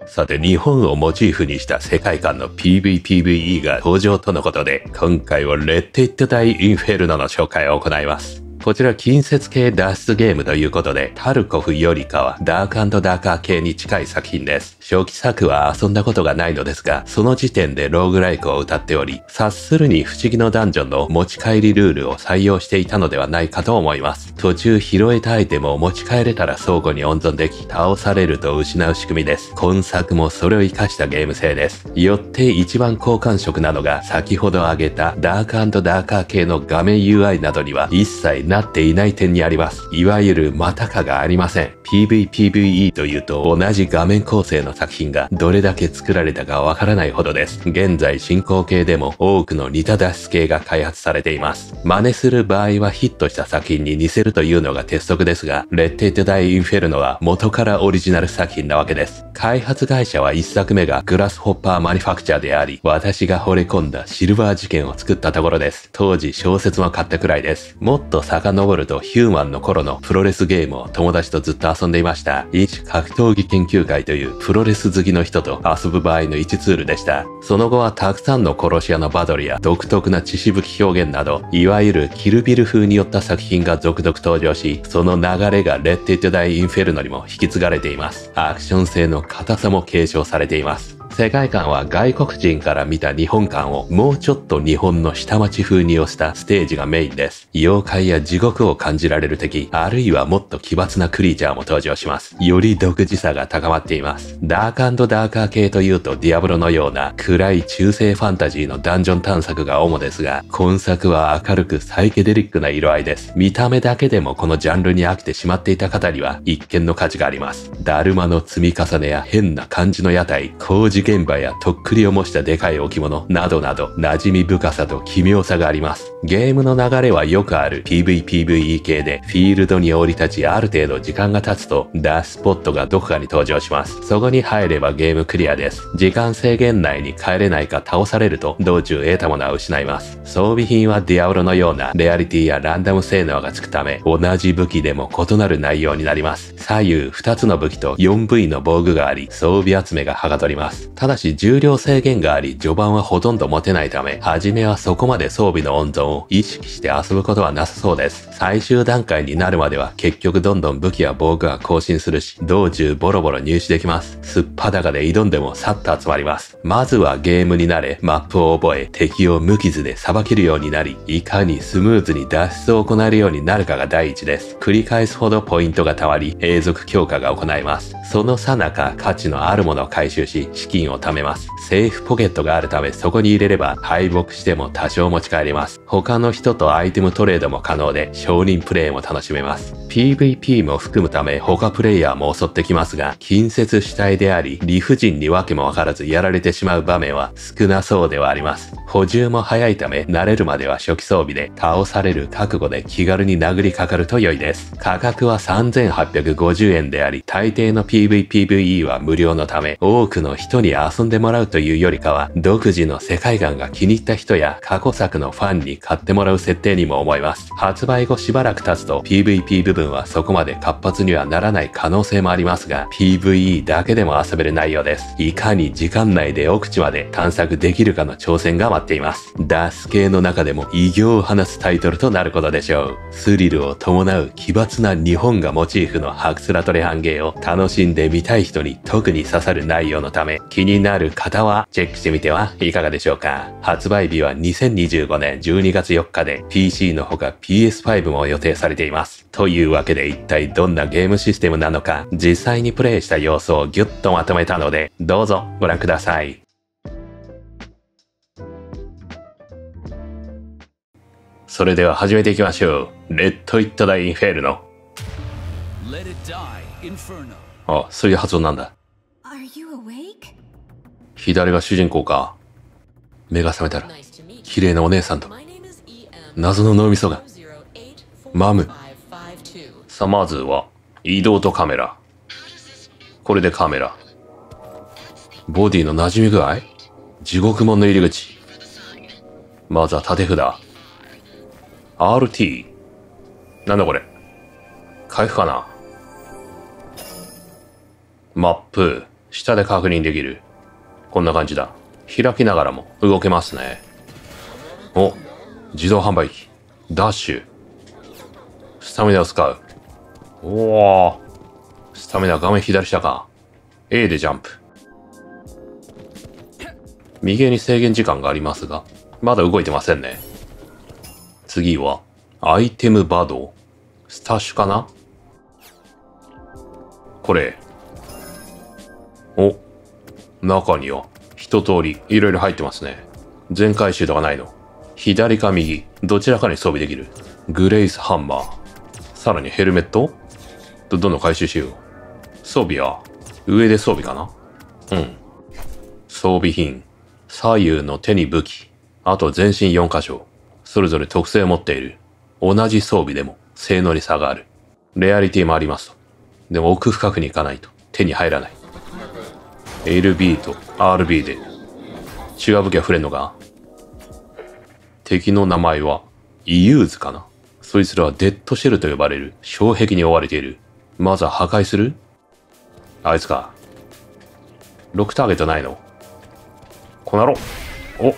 さて、日本をモチーフにした世界観の PVPVE が登場とのことで、今回はレッド・イット・ダイ・インフェルノの紹介を行います。こちら近接系脱出ゲームということで、タルコフよりかはダーク&ダーカー系に近い作品です。初期作は遊んだことがないのですが、その時点でローグライクを謳っており、察するに不思議のダンジョンの持ち帰りルールを採用していたのではないかと思います。途中拾えたアイテムを持ち帰れたら倉庫に温存でき、倒されると失う仕組みです。今作もそれを活かしたゲーム性です。よって一番好感触なのが、先ほど挙げたダーク&ダーカー系の画面 UI などには一切なっていない点にあります。いわゆるまたかがありません。PVPVE というと同じ画面構成の作品がどれだけ作られたかわからないほどです。現在進行形でも多くの似た脱出系が開発されています。真似する場合はヒットした作品に似せるというのが鉄則ですが、レッド・イット・ダイ・インフェルノは元からオリジナル作品なわけです。開発会社は1作目がグラスホッパーマニファクチャーであり、私が惚れ込んだシルバー事件を作ったところです。当時小説も買ったくらいです。もっと遡るとヒューマンの頃のプロレスゲームを友達とずっと遊んでいました。一格闘技研究会というプロレス好きの人と遊ぶ場合の一ツールでした。その後はたくさんの殺し屋のバトルや独特な血しぶき表現など、いわゆるキルビル風によった作品が続々登場し、その流れがレッド・イット・ダイ・インフェルノにも引き継がれています。アクション性の硬さも継承されています。世界観は外国人から見た日本観をもうちょっと日本の下町風に寄せたステージがメインです。妖怪や地獄を感じられる敵、あるいはもっと奇抜なクリーチャーも登場します。より独自さが高まっています。ダーク&ダーカー系というとディアブロのような暗い中世ファンタジーのダンジョン探索が主ですが、今作は明るくサイケデリックな色合いです。見た目だけでもこのジャンルに飽きてしまっていた方には一見の価値があります。だるまの積み重ねや変な感じの屋台、工事現場やとっくりを模したでかい置物などなど馴染み深さと奇妙さがあります。ゲームの流れはよくある PVPVE 系でフィールドに降り立ちある程度時間が経つと脱スポットがどこかに登場します。そこに入ればゲームクリアです。時間制限内に帰れないか倒されると道中得たものは失います。装備品はディアブロのようなレアリティやランダム性能がつくため同じ武器でも異なる内容になります。左右2つの武器と 4V の防具があり装備集めがはかどります。ただし重量制限があり序盤はほとんど持てないため、初めはそこまで装備の温存を意識して遊ぶことはなさそうです。最終段階になるまでは結局どんどん武器や防具が更新するし、道中ボロボロ入手できます。すっぱだかで挑んでもさっと集まります。まずはゲームに慣れ、マップを覚え、敵を無傷で裁けるようになり、いかにスムーズに脱出を行えるようになるかが第一です。繰り返すほどポイントが貯まり、永続強化が行えます。その最中、価値のあるものを回収し、資金を貯めます。セーフポケットがあるためそこに入れれば敗北しても多少持ち帰ります。他の人とアイテムトレードも可能で少人プレイも楽しめます。PVP も含むため他プレイヤーも襲ってきますが、近接主体であり理不尽に訳もわからずやられてしまう場面は少なそうではあります。補充も早いため慣れるまでは初期装備で倒される覚悟で気軽に殴りかかると良いです。価格は3850円であり、大抵の PVPVE は無料のため多くの人に遊んでもらうというよりかは独自の世界観が気に入った人や過去作のファンに買ってもらう設定にも思います。発売後しばらく経つと PVP 部分はそこまで活発にはならない可能性もありますが、 PVE だけでも遊べる内容です。いかに時間内で奥地まで探索できるかの挑戦が待っています。脱出系の中でも異形を放つタイトルとなることでしょう。スリルを伴う奇抜な日本がモチーフのハクスラトレハンゲーを楽しんでみたい人に特に刺さる内容のため、気になる方はチェックしてみてはいかがでしょうか。発売日は2025年12月4日で PC のほか PS5 も予定されています。というわけで一体どんなゲームシステムなのか実際にプレイした様子をギュッとまとめたので、どうぞご覧ください。それでは始めていきましょう。レッド・イット・ダイ・インフェルノ。あ、そういう発音なんだ。左が主人公か。目が覚めたら綺麗なお姉さんと謎の脳みそが。マム。さあまずは移動とカメラ。これでカメラ。ボディの馴染み具合。地獄門の入り口。まずは縦札。RT。なんだこれ。回復かな。マップ。下で確認できる。こんな感じだ。開きながらも動けますね。お、自動販売機。ダッシュ。スタミナを使う。おお。スタミナ画面左下か。A でジャンプ。右に制限時間がありますが、まだ動いてませんね。次は、アイテムバド。スタッシュかな？これ。お、中には一通りいろいろ入ってますね。全回収とかないの。左か右、どちらかに装備できる。グレイスハンマー。さらにヘルメット？どんどん回収しよう。装備は、上で装備かな？うん。装備品。左右の手に武器。あと全身4箇所。それぞれ特性を持っている。同じ装備でも性能に差がある。レアリティもありますと。でも奥深くに行かないと手に入らない。LB と RB で違う武器が触れんのか？敵の名前はイユーズかな？そいつらはデッドシェルと呼ばれる障壁に覆われている。まずは破壊する？あいつか。6ターゲットないの？この野郎。お、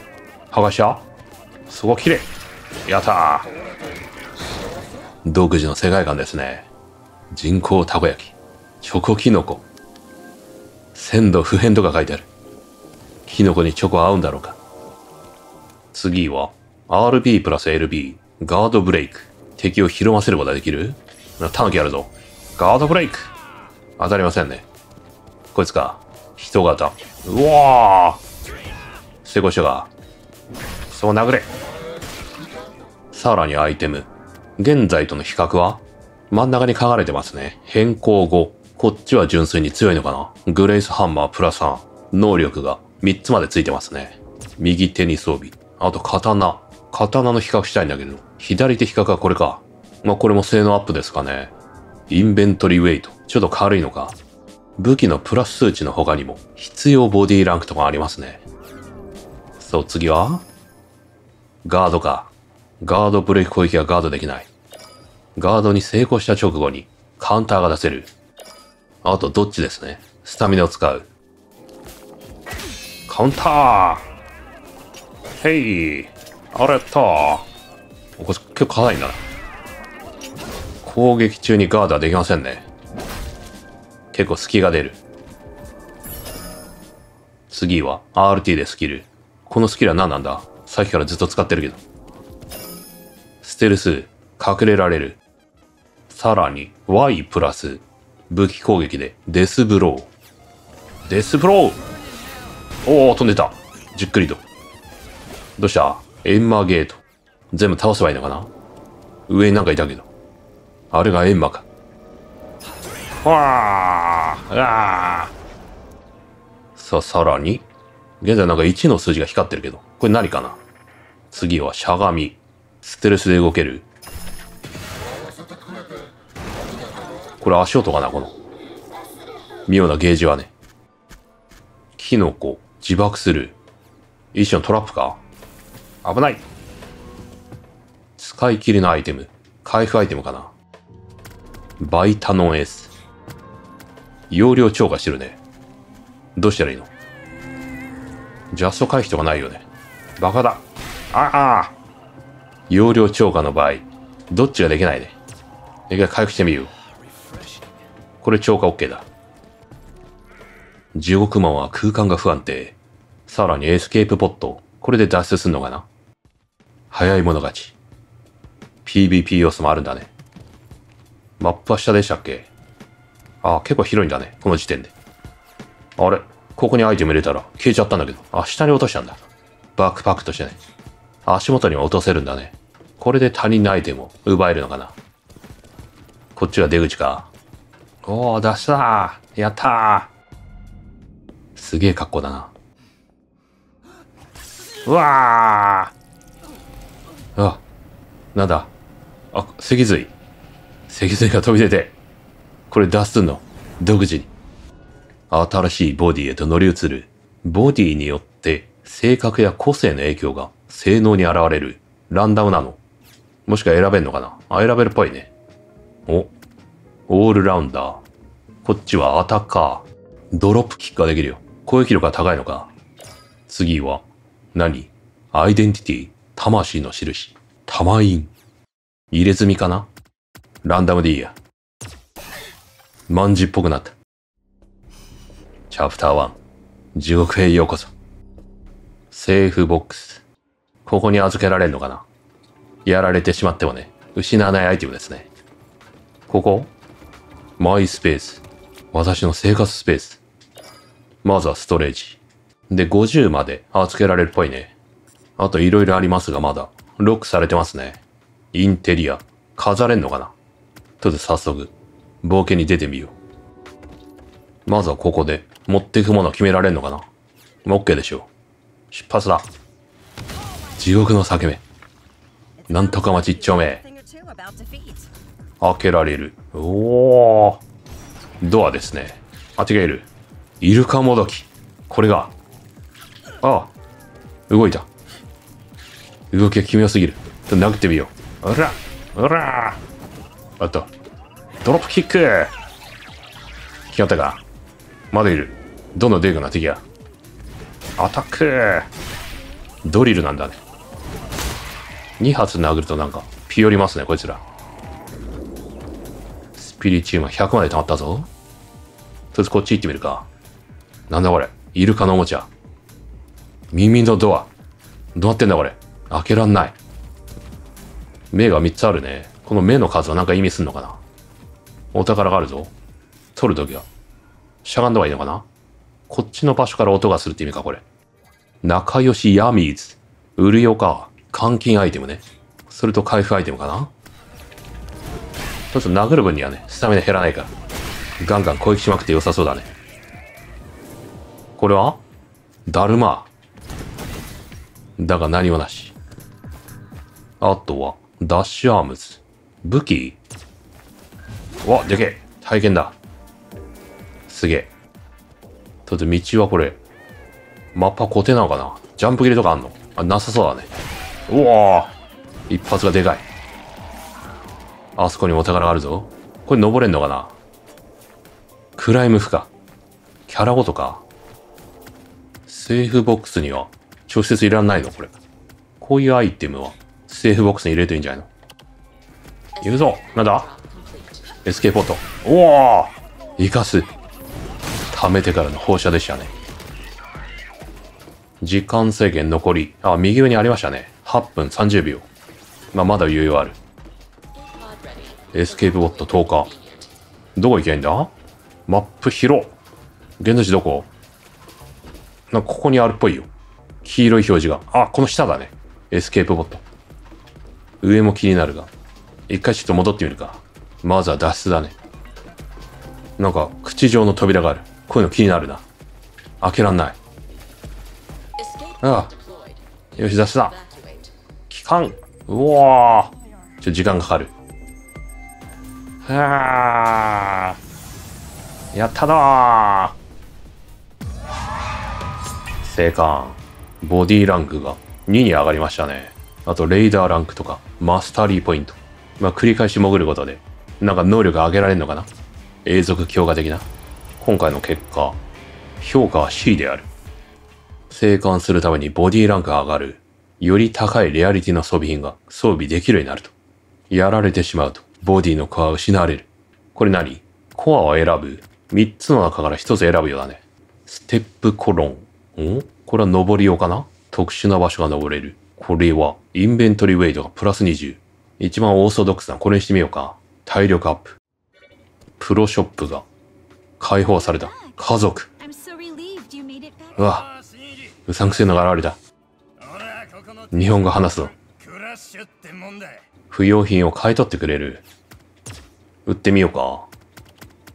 剥がした？そこ綺麗。やったー。独自の世界観ですね。人工たこ焼き。チョコキノコ。鮮度不変とか書いてある。キノコにチョコ合うんだろうか。次は RB プラス LB ガードブレイク。敵をひるませることができる？タヌキあるぞ。ガードブレイク。当たりませんね。こいつか。人型。うわー。成功したが。そう殴れ。さらにアイテム。現在との比較は真ん中に書かれてますね。変更後。こっちは純粋に強いのかな？グレイスハンマープラス3。能力が3つまでついてますね。右手に装備。あと刀。刀の比較したいんだけど。左手比較はこれか。まあ、これも性能アップですかね。インベントリーウェイト。ちょっと軽いのか。武器のプラス数値の他にも必要ボディランクとかありますね。そう、次はガードか。ガードブレイク攻撃はガードできない。ガードに成功した直後にカウンターが出せる。あとどっちですね。スタミナを使う。カウンター。へい。あれやったー。これ結構硬いんだな。攻撃中にガードはできませんね。結構隙が出る。次は RT でスキル。このスキルは何なんだ？さっきからずっと使ってるけど。ステルス、隠れられる。さらに Y プラス武器攻撃でデスブロー。デスブロー。おー、飛んでた。じっくりと。どうした？エンマゲート。全部倒せばいいのかな？上になんかいたけど。あれがエンマか。わー、あー。さあ、さらに現在なんか1の数字が光ってるけど、これ何かな？次はしゃがみ。ステルスで動ける。これ足音かな？この妙なゲージはね。キノコ、自爆する。一種のトラップか？危ない。使い切りのアイテム。回復アイテムかな？バイタノン S。容量超過してるね。どうしたらいいの？ジャスト回避とかないよね。バカだ。ああ。容量超過の場合、どっちができないね。一回回復してみよう。これ超過 OK だ。地獄マンは空間が不安定。さらにエスケープポット。これで脱出すんのかな？早い者勝ち。PVP 要素もあるんだね。マップは下でしたっけ？ああ、結構広いんだね。この時点で。あれ？ここにアイテム入れたら消えちゃったんだけど。あ、下に落としたんだ。バックパックとしてね。足元には落とせるんだね。これで他人のアイテムを奪えるのかな。こっちが出口か。おー、出したー。やったー。すげえ格好だな。うわー。あ、なんだ。あ、脊髄。脊髄が飛び出て。これ脱出すんの？独自に。新しいボディへと乗り移る。ボディによって性格や個性の影響が性能に現れる。ランダムなの？もしくは選べんのかな？あ、選べるっぽいね。お、オールラウンダー。こっちはアタッカー。ドロップキックができるよ。攻撃力が高いのか。次は、何？アイデンティティ、魂の印。玉印。入れ墨かな？ランダムでいいや。卍っぽくなった。チャプター1。地獄へようこそ。セーフボックス。ここに預けられるのかな？やられてしまってもね、失わないアイテムですね。ここ？マイスペース。私の生活スペース。まずはストレージ。で、50まで預けられるっぽいね。あと色々ありますがまだ、ロックされてますね。インテリア。飾れんのかな？とりあえず早速、冒険に出てみよう。まずはここで、持っていくものを決められんのかな？OK でしょう。出発だ。地獄の裂け目。なんとか町一丁目。開けられる。おー。ドアですね。あ、違える。イルカもどき。これが。ああ。動いた。動きが奇妙すぎる。殴ってみよう。うらうらあと。ドロップキック。決まったか。まだいる。どんどん出てくな敵が。アタック。ドリルなんだね。2発殴るとなんか、ピヨりますね、こいつら。スピリチウム100まで溜まったぞ。とりあえずこっち行ってみるか。なんだこれ。イルカのおもちゃ。耳のドア。どうなってんだこれ。開けらんない。目が3つあるね。この目の数はなんか意味すんのかな。お宝があるぞ。取るときは。しゃがんだ方がいいのかな。こっちの場所から音がするって意味か、これ。仲良しヤミーズ。売るよか。換金アイテムね。それと回復アイテムかな。ちょっと殴る分にはね、スタミナ減らないから。ガンガン攻撃しまくって良さそうだね。これはだるま。だが何もなし。あとは、ダッシュアームズ。武器。わ、でけえ。体験だ。すげえ。とりあえず道はこれ。マッパ固定なのかな？ジャンプ切れとかあんの？あ、なさそうだね。うわー！一発がでかい。あそこにお宝があるぞ。これ登れんのかな？クライム負荷。キャラごとか。セーフボックスには直接いらないのこれ。こういうアイテムはセーフボックスに入れるといいんじゃないの？言うぞ。なんだ？エスケーポット。おお！生かす。溜めてからの放射でしたね。時間制限残り。あ、右上にありましたね。8分30秒。まあ、まだ余裕ある。エスケープボット10日。どこ行けばいいんだ？マップ広。現在地どこ？なんかここにあるっぽいよ。黄色い表示が。あ、この下だね。エスケープボット。上も気になるが。一回ちょっと戻ってみるか。まずは脱出だね。なんか口状の扉がある。こういうの気になるな。開けらんない。ああ。よし、脱出だ。機関。うわー。時間かかる。はあ。やっただー。生還。ボディランクが2に上がりましたね。あと、レイダーランクとか、マスタリーポイント。まあ、繰り返し潜ることで、なんか能力が上げられるのかな？永続強化的な。今回の結果、評価は C である。生還するためにボディランクが上がる。より高いレアリティの装備品が装備できるようになると。やられてしまうと、ボディのコアは失われる。これ何？コアを選ぶ？ 3 つの中から1つ選ぶようだね。ステップコロン。これは登り用かな？特殊な場所が登れる。これは、インベントリーウェイトがプラス20。一番オーソドックスな、これにしてみようか。体力アップ。プロショップが解放された。家族。うわ、うさんくせえのが現れた。日本語話すぞ。不要品を買い取ってくれる。売ってみようか。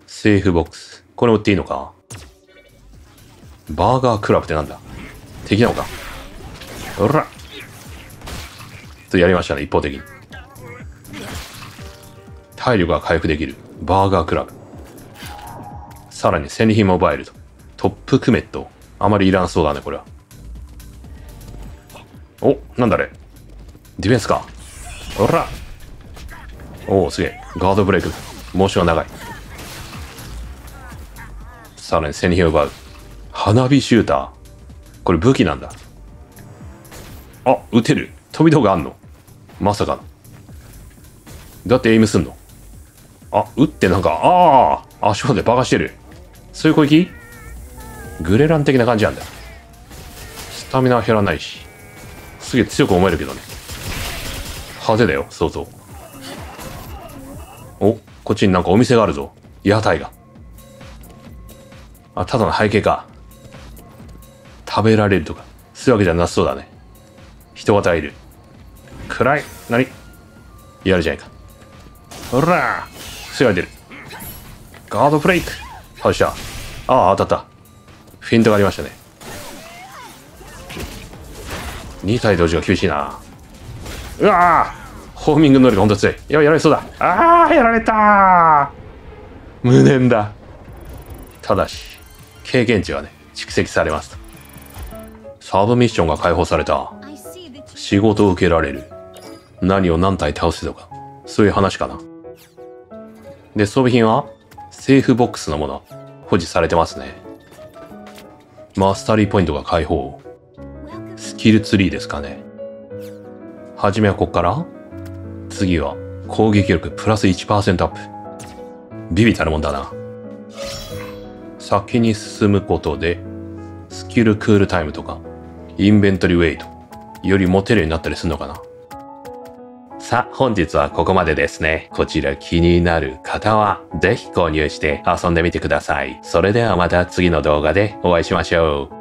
セーフボックス。これ売っていいのか。バーガークラブってなんだ？敵なのか。ほら。とやりましたね、一方的に。体力が回復できる。バーガークラブ。さらに戦利品モバイルと。トップクメット。あまりいらんそうだね、これは。お、なんだあれ。ディフェンスか。ほら。おお、すげえ。ガードブレイク。モーションが長い。さらに戦利品を奪う。花火シューター。これ武器なんだ。あ、撃てる。飛び道具あんの？まさかの。だってエイムすんの？あ、撃ってなんか、足元でバカしてる。そういう攻撃？グレラン的な感じなんだ。スタミナは減らないし。すげえ強く思えるけどね。派手だよ、そうそう。お、こっちになんかお店があるぞ。屋台が。あ、ただの背景か。食べられるとか、そういうわけじゃなさそうだね。人がいる。暗い。何？やるじゃないか。ほらー！防がれてる。ガードブレイク！よっしゃ。ああ、当たった。フィントがありましたね。2体同時が厳しいな。うわー！ホーミング能力ほんと強い。やられそうだ。やられたー！無念だ。ただし、経験値はね、蓄積されます。サブミッションが解放された。仕事を受けられる。何を何体倒すとか、そういう話かな。で、装備品はセーフボックスのもの、保持されてますね。マスタリーポイントが解放。スキルツリーですかね。はじめはこっから、次は攻撃力プラス 1% アップ。ビビたるもんだな。先に進むことで、スキルクールタイムとか、インベントリーウェイト、より持てるようになったりするのかな。さあ、本日はここまでですね。こちら気になる方は、ぜひ購入して遊んでみてください。それではまた次の動画でお会いしましょう。